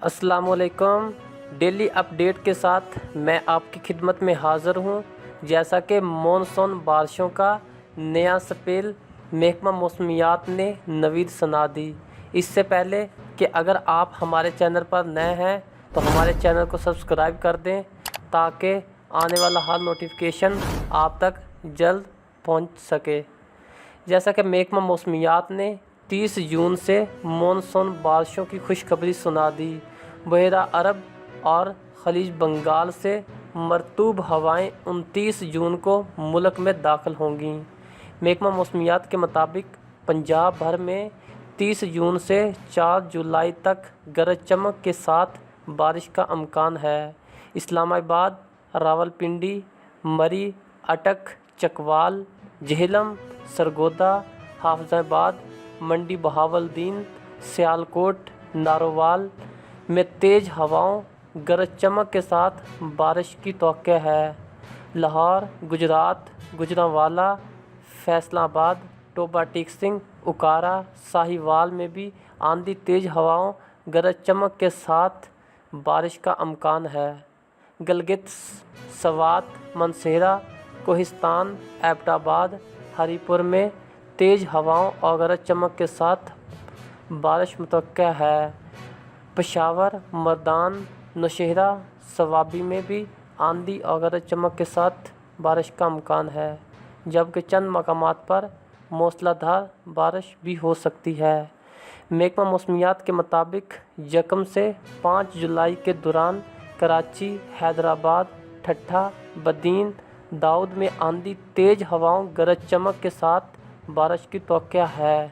السلام علیکم۔ Daily update کے ساتھ میں آپ کی خدمت میں حاضر ہوں۔ جیسا کہ مونسون بارشوں کا نیا سپیل محکمہ موسمیات نے نوید سنا دی۔ اس سے پہلے کہ اگر آپ ہمارے چینل پر نئے ہیں تو ہمارے چینل کو سبسکرائب کر دیں تاکہ آنے والا ہر نوٹیفیکیشن آپ تک جلد پہنچ سکے۔ جیسا کہ محکمہ موسمیات نے 30 جون سے مونسون بارشوں کی خوشخبری سنا دی۔ بحیرہ عرب اور خلیج بنگال سے مرطوب ہوائیں 29 جون کو ملک میں داخل ہوں گی۔ محکمہ موسمیات کے مطابق پنجاب بھر میں 30 جون سے 4 جولائی تک گرج چمک کے ساتھ بارش کا امکان ہے۔ اسلام آباد، راولپنڈی، مری، اٹک، چکوال، جہلم، سرگودا، حافظ آباد، منڈی بہاولدین، سیالکوٹ، نارووال میں تیز ہواؤں گرج چمک کے ساتھ بارش کی توقع ہے۔ لاہور، گجرات، گوجرانوالہ، فیصل آباد، ٹوبہ ٹیکسنگ، اوکارا، ساہیوال میں بھی آندھی تیز ہواؤں گرج چمک کے ساتھ بارش کا امکان ہے۔ گلگت، سوات، منسہرہ، کوہستان، ایبٹ آباد، ہری پور میں تیز ہواؤں اور گرج چمک کے ساتھ بارش متوقع ہے۔ پشاور، مردان، نوشہرہ، صوابی میں بھی آندھی اور گرج چمک کے ساتھ بارش کا امکان ہے، جبکہ چند مقامات پر موسلا دھار بارش بھی ہو سکتی ہے۔ محکمہ موسمیات کے مطابق یکم سے 5 جولائی کے دوران کراچی، حیدرآباد، ٹھٹھہ، بدین، داؤد میں آندھی تیز ہواؤں گرج چمک کے ساتھ بارش کی توقع ہے۔